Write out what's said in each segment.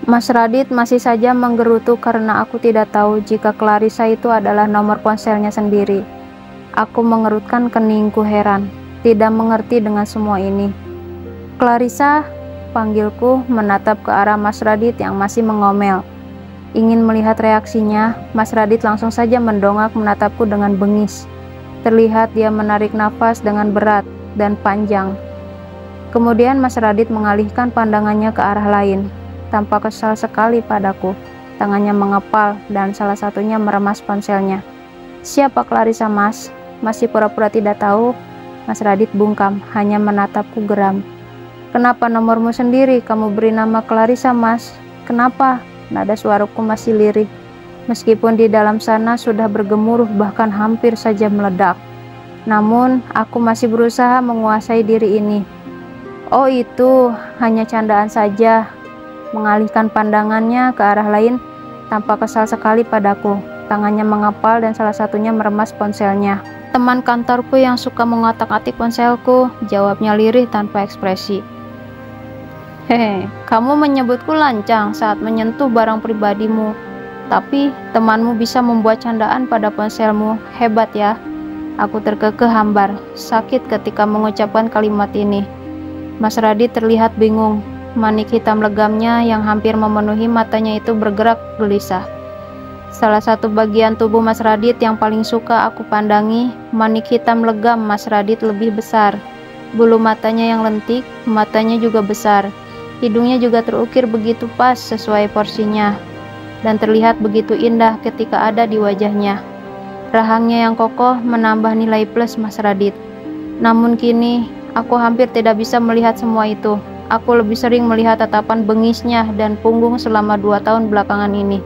Mas Radit masih saja menggerutu karena aku tidak tahu jika Clarissa itu adalah nomor ponselnya sendiri. Aku mengerutkan keningku heran, tidak mengerti dengan semua ini. Clarissa, panggilku menatap ke arah Mas Radit yang masih mengomel. Ingin melihat reaksinya, Mas Radit langsung saja mendongak menatapku dengan bengis. Terlihat dia menarik nafas dengan berat dan panjang. Kemudian Mas Radit mengalihkan pandangannya ke arah lain. Tampak kesal sekali padaku. Tangannya mengepal dan salah satunya meremas ponselnya. "Siapa Clarissa, Mas?" Masih pura-pura tidak tahu. Mas Radit bungkam, hanya menatapku geram. "Kenapa nomormu sendiri kamu beri nama Clarissa, Mas? Kenapa?" Nada suaraku masih lirih. Meskipun di dalam sana sudah bergemuruh bahkan hampir saja meledak. Namun, aku masih berusaha menguasai diri ini. "Oh itu, hanya candaan saja." Mengalihkan pandangannya ke arah lain, tampak kesal sekali padaku. Tangannya mengepal dan salah satunya meremas ponselnya. "Teman kantorku yang suka mengotak-atik ponselku," jawabnya lirih tanpa ekspresi. "Hehe, kamu menyebutku lancang saat menyentuh barang pribadimu. Tapi temanmu bisa membuat candaan pada ponselmu. Hebat ya." Aku terkekeh hambar, sakit ketika mengucapkan kalimat ini. Mas Radit terlihat bingung. Manik hitam legamnya yang hampir memenuhi matanya itu bergerak gelisah. Salah satu bagian tubuh Mas Radit yang paling suka aku pandangi, manik hitam legam Mas Radit lebih besar. Bulu matanya yang lentik, matanya juga besar. Hidungnya juga terukir begitu pas sesuai porsinya. Dan terlihat begitu indah ketika ada di wajahnya. Rahangnya yang kokoh menambah nilai plus Mas Radit. Namun kini, aku hampir tidak bisa melihat semua itu. Aku lebih sering melihat tatapan bengisnya dan punggung selama 2 tahun belakangan ini.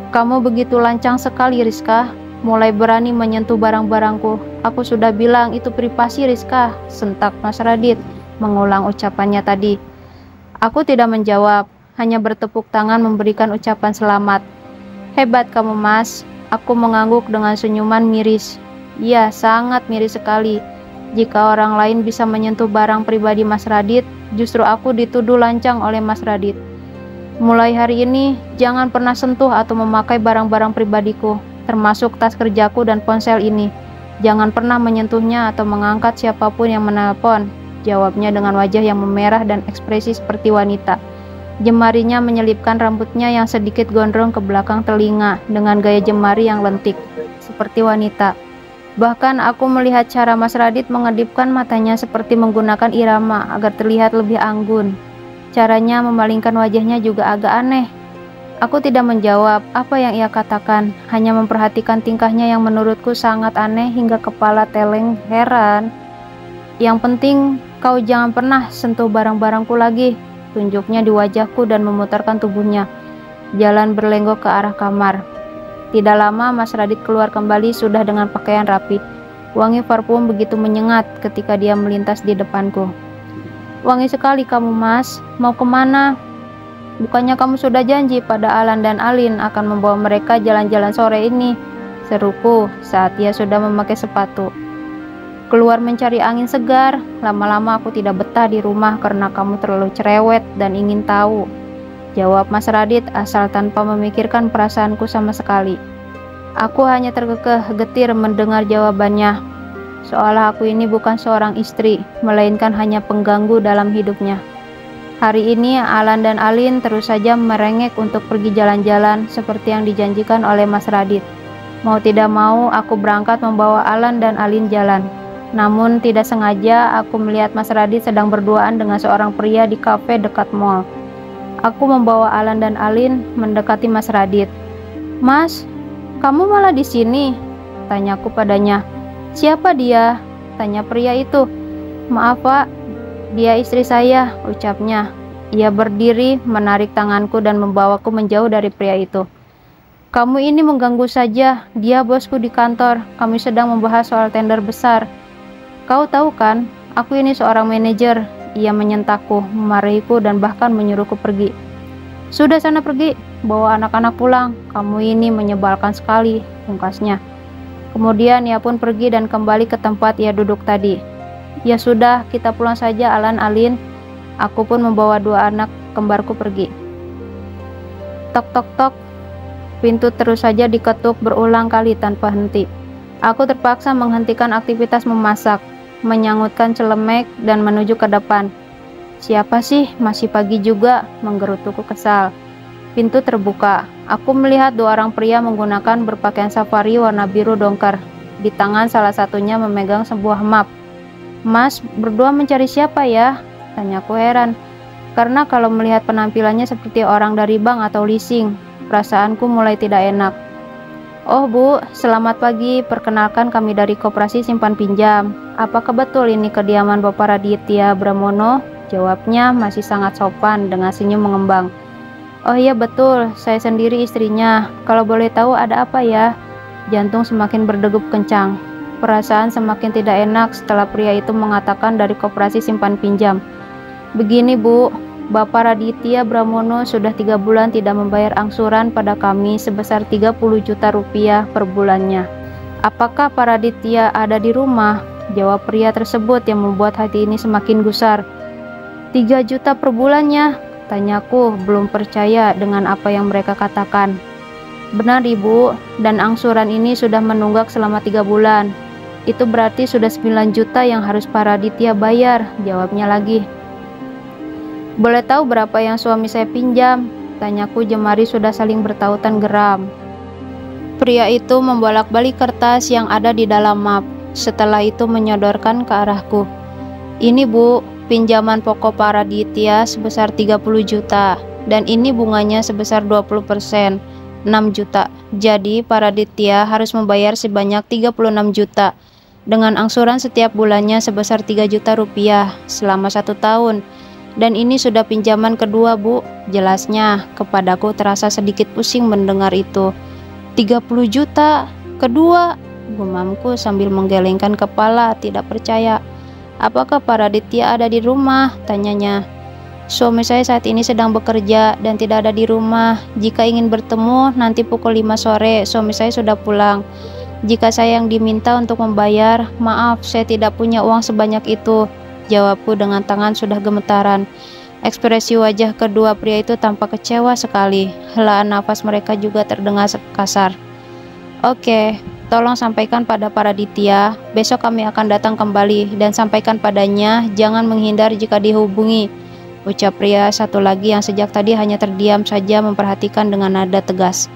"Kamu begitu lancang sekali, Rizka. Mulai berani menyentuh barang-barangku. Aku sudah bilang itu privasi, Rizka," sentak Mas Radit, mengulang ucapannya tadi. Aku tidak menjawab, hanya bertepuk tangan memberikan ucapan selamat. "Hebat kamu, Mas." Aku mengangguk dengan senyuman miris. "Iya, sangat miris sekali. Jika orang lain bisa menyentuh barang pribadi Mas Radit, justru aku dituduh lancang oleh Mas Radit. Mulai hari ini, jangan pernah sentuh atau memakai barang-barang pribadiku, termasuk tas kerjaku dan ponsel ini. Jangan pernah menyentuhnya atau mengangkat siapapun yang menelpon," jawabnya dengan wajah yang memerah dan ekspresi seperti wanita. Jemarinya menyelipkan rambutnya yang sedikit gondrong ke belakang telinga dengan gaya jemari yang lentik, seperti wanita. Bahkan aku melihat cara Mas Radit mengedipkan matanya seperti menggunakan irama agar terlihat lebih anggun. Caranya memalingkan wajahnya juga agak aneh. Aku tidak menjawab apa yang ia katakan, hanya memperhatikan tingkahnya yang menurutku sangat aneh hingga kepala teleng heran. "Yang penting, kau jangan pernah sentuh barang-barangku lagi," tunjuknya di wajahku dan memutarkan tubuhnya. Jalan berlenggok ke arah kamar. Tidak lama Mas Radit keluar kembali sudah dengan pakaian rapi. Wangi parfum begitu menyengat ketika dia melintas di depanku. "Wangi sekali kamu, Mas. Mau kemana? Bukannya kamu sudah janji pada Alan dan Alin akan membawa mereka jalan-jalan sore ini?" seruku saat dia sudah memakai sepatu. "Keluar mencari angin segar. Lama-lama aku tidak betah di rumah karena kamu terlalu cerewet dan ingin tahu," jawab Mas Radit asal tanpa memikirkan perasaanku sama sekali. Aku hanya terkekeh getir mendengar jawabannya. Seolah aku ini bukan seorang istri, melainkan hanya pengganggu dalam hidupnya. Hari ini Alan dan Alin terus saja merengek untuk pergi jalan-jalan seperti yang dijanjikan oleh Mas Radit. Mau tidak mau aku berangkat membawa Alan dan Alin jalan. Namun tidak sengaja aku melihat Mas Radit sedang berduaan dengan seorang pria di kafe dekat mall. Aku membawa Alan dan Alin mendekati Mas Radit. "Mas, kamu malah di sini?" tanyaku padanya. "Siapa dia?" tanya pria itu. "Maaf Pak, dia istri saya," ucapnya. Ia berdiri, menarik tanganku dan membawaku menjauh dari pria itu. "Kamu ini mengganggu saja, dia bosku di kantor. Kami sedang membahas soal tender besar. Kau tahu kan, aku ini seorang manajer." Ia menyentakku, memarahiku dan bahkan menyuruhku pergi. "Sudah sana pergi, bawa anak-anak pulang. Kamu ini menyebalkan sekali," pungkasnya. Kemudian ia pun pergi dan kembali ke tempat ia duduk tadi. "Ya sudah, kita pulang saja Alan, Alin." Aku pun membawa 2 anak kembarku pergi. Tok tok tok. Pintu terus saja diketuk berulang kali tanpa henti. Aku terpaksa menghentikan aktivitas memasak, menyangutkan celemek, dan menuju ke depan. Siapa sih? Masih pagi juga, menggerutuku kesal. Pintu terbuka. Aku melihat dua orang pria menggunakan berpakaian safari warna biru dongker. Di tangan salah satunya memegang sebuah map. Mas, berdua mencari siapa ya? Tanyaku heran. Karena kalau melihat penampilannya seperti orang dari bank atau leasing, perasaanku mulai tidak enak. Oh Bu, selamat pagi. Perkenalkan kami dari Koperasi Simpan Pinjam. Apakah betul ini kediaman Bapak Raditya Bramono? Jawabnya masih sangat sopan dengan senyum mengembang. Oh iya betul, saya sendiri istrinya. Kalau boleh tahu ada apa ya? Jantung semakin berdegup kencang. Perasaan semakin tidak enak setelah pria itu mengatakan dari Koperasi Simpan Pinjam. Begini Bu, Bapak Raditya Bramono sudah 3 bulan tidak membayar angsuran pada kami sebesar 30 juta rupiah per bulannya. Apakah Pak Raditya ada di rumah? Jawab pria tersebut yang membuat hati ini semakin gusar. 3 juta per bulannya? Tanyaku, belum percaya dengan apa yang mereka katakan. Benar Ibu, dan angsuran ini sudah menunggak selama 3 bulan. Itu berarti sudah 9 juta yang harus Pak Raditya bayar, jawabnya lagi. Boleh tahu berapa yang suami saya pinjam? Tanyaku, jemari sudah saling bertautan geram. Pria itu membolak-balik kertas yang ada di dalam map. Setelah itu menyodorkan ke arahku. Ini Bu, pinjaman pokok Pak Raditya sebesar 30 juta. Dan ini bunganya sebesar 20%, 6 juta. Jadi Pak Raditya harus membayar sebanyak 36 juta. Dengan angsuran setiap bulannya sebesar 3 juta rupiah selama 1 tahun. Dan ini sudah pinjaman kedua Bu, jelasnya. Kepadaku terasa sedikit pusing mendengar itu. 30 juta, kedua, gumamku sambil menggelengkan kepala tidak percaya. Apakah Pak Raditya ada di rumah? Tanyanya. Suami saya saat ini sedang bekerja dan tidak ada di rumah. Jika ingin bertemu, nanti pukul 5 sore, suami saya sudah pulang. Jika saya yang diminta untuk membayar, maaf, saya tidak punya uang sebanyak itu. Jawabku dengan tangan sudah gemetaran. Ekspresi wajah kedua pria itu tampak kecewa sekali. Helaan nafas mereka juga terdengar kasar. Oke, tolong sampaikan pada Pak Raditya, besok kami akan datang kembali dan sampaikan padanya jangan menghindar jika dihubungi. Ucap pria satu lagi yang sejak tadi hanya terdiam saja memperhatikan dengan nada tegas.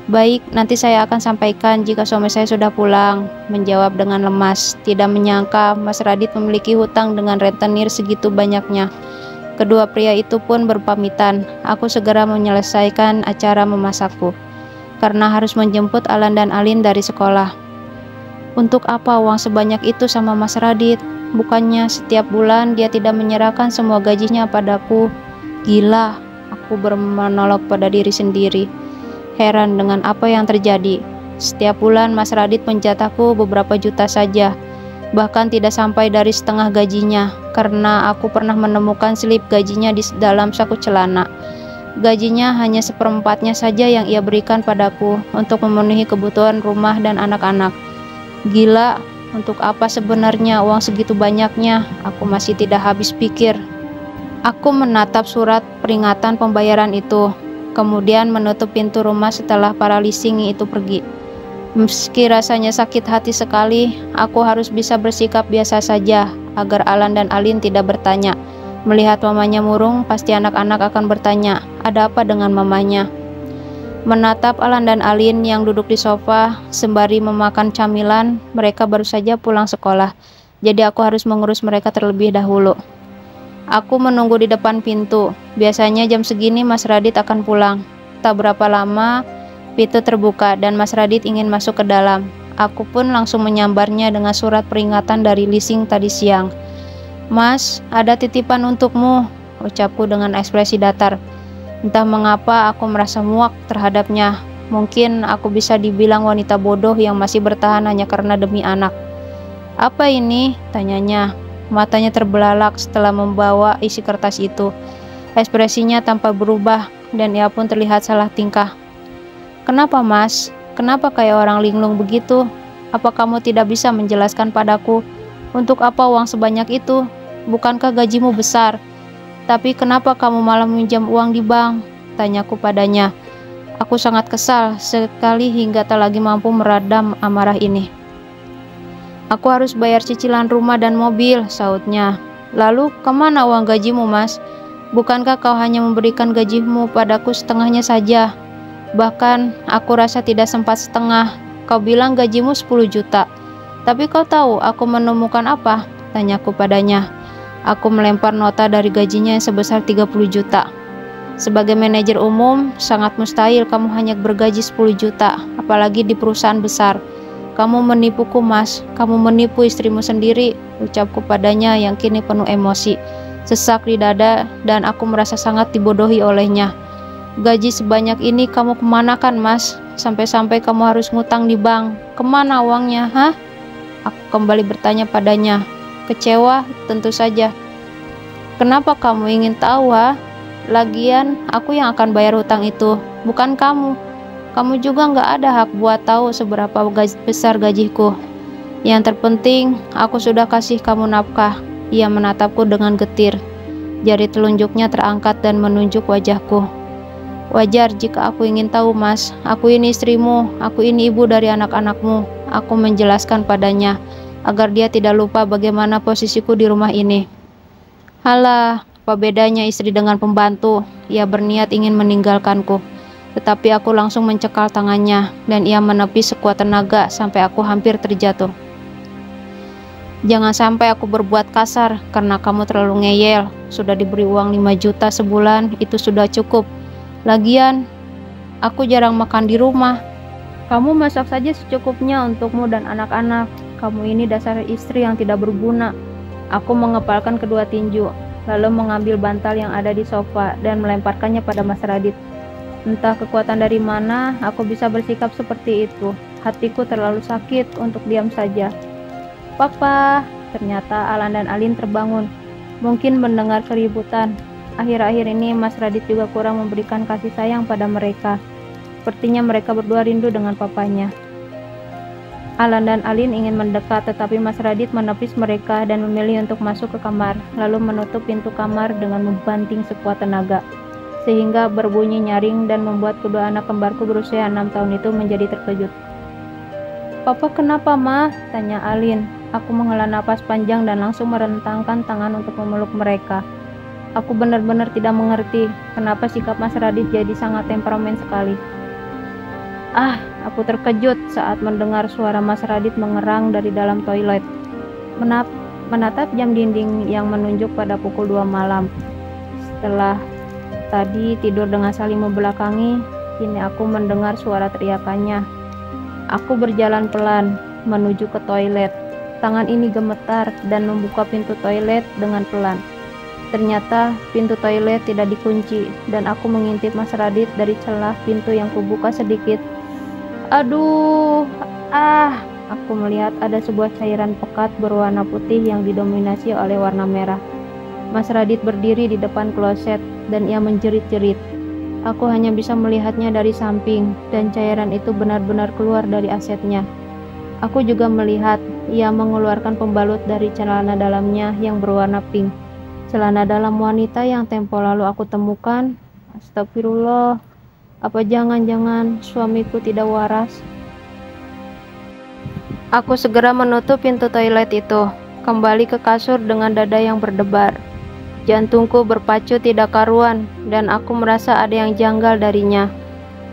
Baik, nanti saya akan sampaikan jika suami saya sudah pulang, menjawab dengan lemas. Tidak menyangka Mas Radit memiliki hutang dengan rentenir segitu banyaknya. Kedua pria itu pun berpamitan. Aku segera menyelesaikan acara memasakku, karena harus menjemput Alan dan Alin dari sekolah. Untuk apa uang sebanyak itu sama Mas Radit? Bukannya setiap bulan dia tidak menyerahkan semua gajinya padaku? Gila, aku bermonolog pada diri sendiri. Heran dengan apa yang terjadi. Setiap bulan Mas Radit menjatahku beberapa juta saja. Bahkan tidak sampai dari setengah gajinya, karena aku pernah menemukan slip gajinya di dalam saku celana. Gajinya hanya seperempatnya saja yang ia berikan padaku untuk memenuhi kebutuhan rumah dan anak-anak. Gila, untuk apa sebenarnya uang segitu banyaknya? Aku masih tidak habis pikir. Aku menatap surat peringatan pembayaran itu, kemudian menutup pintu rumah setelah para leasing itu pergi. Meski rasanya sakit hati sekali, aku harus bisa bersikap biasa saja agar Alan dan Alin tidak bertanya. Melihat mamanya murung, pasti anak-anak akan bertanya, ada apa dengan mamanya? Menatap Alan dan Alin yang duduk di sofa sembari memakan camilan, mereka baru saja pulang sekolah. Jadi aku harus mengurus mereka terlebih dahulu. Aku menunggu di depan pintu. Biasanya jam segini Mas Radit akan pulang. Tak berapa lama, pintu terbuka dan Mas Radit ingin masuk ke dalam. Aku pun langsung menyambarnya dengan surat peringatan dari leasing tadi siang. Mas, ada titipan untukmu, ucapku dengan ekspresi datar. Entah mengapa aku merasa muak terhadapnya. Mungkin aku bisa dibilang wanita bodoh yang masih bertahan hanya karena demi anak. Apa ini? Tanyanya. Matanya terbelalak setelah membawa isi kertas itu. Ekspresinya tampak berubah dan ia pun terlihat salah tingkah. Kenapa Mas? Kenapa kayak orang linglung begitu? Apa kamu tidak bisa menjelaskan padaku? Untuk apa uang sebanyak itu? Bukankah gajimu besar? Tapi kenapa kamu malah meminjam uang di bank? Tanyaku padanya. Aku sangat kesal sekali hingga tak lagi mampu meredam amarah ini. Aku harus bayar cicilan rumah dan mobil, sautnya. Lalu kemana uang gajimu, Mas? Bukankah kau hanya memberikan gajimu padaku setengahnya saja? Bahkan aku rasa tidak sempat setengah. Kau bilang gajimu 10 juta. Tapi kau tahu aku menemukan apa? Tanyaku padanya. Aku melempar nota dari gajinya yang sebesar 30 juta. Sebagai manajer umum, sangat mustahil kamu hanya bergaji 10 juta, apalagi di perusahaan besar. Kamu menipuku, Mas. Kamu menipu istrimu sendiri, ucapku padanya yang kini penuh emosi. Sesak di dada dan aku merasa sangat dibodohi olehnya. Gaji sebanyak ini kamu kemanakan, Mas? Sampai-sampai kamu harus ngutang di bank. Kemana uangnya, hah? Aku kembali bertanya padanya. Kecewa, tentu saja. Kenapa kamu ingin tahu, ha? Lagian, aku yang akan bayar hutang itu, bukan kamu. Kamu juga nggak ada hak buat tahu seberapa besar gajiku. Yang terpenting, aku sudah kasih kamu nafkah. Ia menatapku dengan getir. Jari telunjuknya terangkat dan menunjuk wajahku. Wajar jika aku ingin tahu, Mas. Aku ini istrimu, aku ini ibu dari anak-anakmu. Aku menjelaskan padanya, agar dia tidak lupa bagaimana posisiku di rumah ini. Halah, apa bedanya istri dengan pembantu? Ia berniat ingin meninggalkanku. Tetapi aku langsung mencekal tangannya, dan ia menepis sekuat tenaga sampai aku hampir terjatuh. Jangan sampai aku berbuat kasar, karena kamu terlalu ngeyel. Sudah diberi uang 5 juta sebulan, itu sudah cukup. Lagian, aku jarang makan di rumah. Kamu masak saja secukupnya untukmu dan anak-anak. Kamu ini dasar istri yang tidak berguna. Aku mengepalkan kedua tinju, lalu mengambil bantal yang ada di sofa dan melemparkannya pada Mas Radit. Entah kekuatan dari mana aku bisa bersikap seperti itu. Hatiku terlalu sakit untuk diam saja. Papa, ternyata Alan dan Alin terbangun. Mungkin mendengar keributan. Akhir-akhir ini Mas Radit juga kurang memberikan kasih sayang pada mereka. Sepertinya mereka berdua rindu dengan papanya. Alan dan Alin ingin mendekat, tetapi Mas Radit menepis mereka dan memilih untuk masuk ke kamar, lalu menutup pintu kamar dengan membanting sekuat tenaga, sehingga berbunyi nyaring dan membuat kedua anak kembarku berusia 6 tahun itu menjadi terkejut. Papa kenapa, Ma? Tanya Alin. Aku menghela napas panjang dan langsung merentangkan tangan untuk memeluk mereka. Aku benar-benar tidak mengerti kenapa sikap Mas Radit jadi sangat temperamen sekali. Aku terkejut saat mendengar suara Mas Radit mengerang dari dalam toilet. Menatap jam dinding yang menunjuk pada pukul 2 malam. Setelah tadi tidur dengan saling membelakangi, kini aku mendengar suara teriakannya. Aku berjalan pelan menuju ke toilet. Tangan ini gemetar dan membuka pintu toilet dengan pelan. Ternyata pintu toilet tidak dikunci dan aku mengintip Mas Radit dari celah pintu yang kubuka sedikit. Aduh, aku melihat ada sebuah cairan pekat berwarna putih yang didominasi oleh warna merah. Mas Radit berdiri di depan kloset dan ia menjerit-jerit. Aku hanya bisa melihatnya dari samping dan cairan itu benar-benar keluar dari asetnya. Aku juga melihat ia mengeluarkan pembalut dari celana dalamnya yang berwarna pink. Celana dalam wanita yang tempo lalu aku temukan. Astagfirullah. Apa jangan-jangan suamiku tidak waras? Aku segera menutup pintu toilet itu, kembali ke kasur dengan dada yang berdebar. Jantungku berpacu tidak karuan, dan aku merasa ada yang janggal darinya.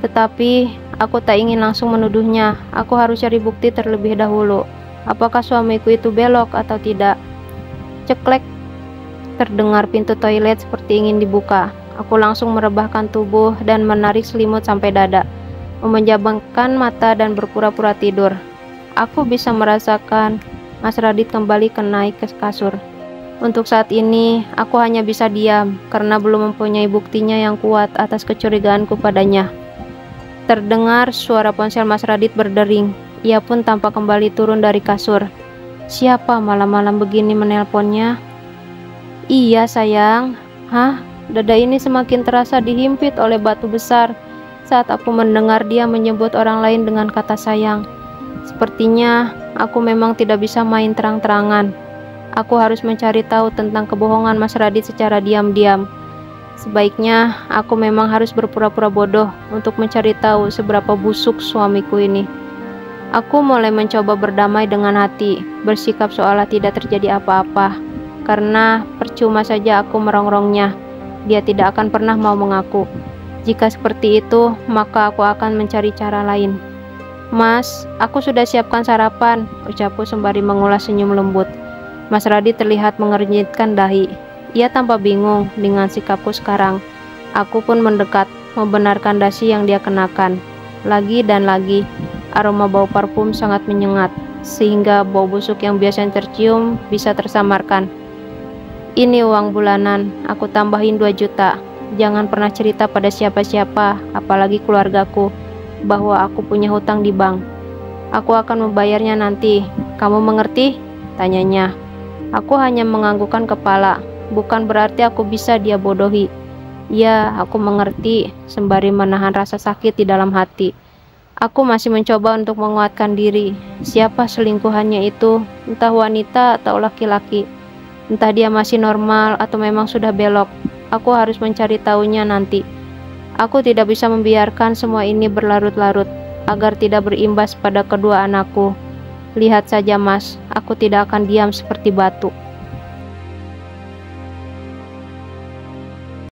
Tetapi, aku tak ingin langsung menuduhnya. Aku harus cari bukti terlebih dahulu. Apakah suamiku itu belok atau tidak? Ceklek, terdengar pintu toilet seperti ingin dibuka. Aku langsung merebahkan tubuh dan menarik selimut sampai dada, memejamkan mata dan berpura-pura tidur. Aku bisa merasakan Mas Radit kembali naik ke kasur. Untuk saat ini, aku hanya bisa diam karena belum mempunyai buktinya yang kuat atas kecurigaanku padanya. Terdengar suara ponsel Mas Radit berdering. Ia pun tampak kembali turun dari kasur. Siapa malam-malam begini menelponnya? Iya sayang. Hah? Dada ini semakin terasa dihimpit oleh batu besar saat aku mendengar dia menyebut orang lain dengan kata sayang. Sepertinya aku memang tidak bisa main terang-terangan. Aku harus mencari tahu tentang kebohongan Mas Radit secara diam-diam. Sebaiknya aku memang harus berpura-pura bodoh untuk mencari tahu seberapa busuk suamiku ini. Aku mulai mencoba berdamai dengan hati, bersikap seolah tidak terjadi apa-apa. Karena percuma saja aku merongrongnya, dia tidak akan pernah mau mengaku. Jika seperti itu, maka aku akan mencari cara lain. "Mas, aku sudah siapkan sarapan," ucapku sembari mengulas senyum lembut. Mas Radi terlihat mengernyitkan dahi. Ia tampak bingung dengan sikapku sekarang. Aku pun mendekat, membenarkan dasi yang dia kenakan. Lagi dan lagi, aroma bau parfum sangat menyengat, sehingga bau busuk yang biasanya tercium bisa tersamarkan. "Ini uang bulanan, aku tambahin 2 juta. Jangan pernah cerita pada siapa-siapa, apalagi keluargaku, bahwa aku punya hutang di bank. Aku akan membayarnya nanti. Kamu mengerti?" tanyanya. Aku hanya menganggukkan kepala. Bukan berarti aku bisa dia bodohi. "Ya, aku mengerti," sembari menahan rasa sakit di dalam hati. Aku masih mencoba untuk menguatkan diri. Siapa selingkuhannya itu? Entah wanita atau laki-laki. Entah dia masih normal atau memang sudah belok. Aku harus mencari tahunya nanti. Aku tidak bisa membiarkan semua ini berlarut-larut, agar tidak berimbas pada kedua anakku. Lihat saja, Mas, aku tidak akan diam seperti batu.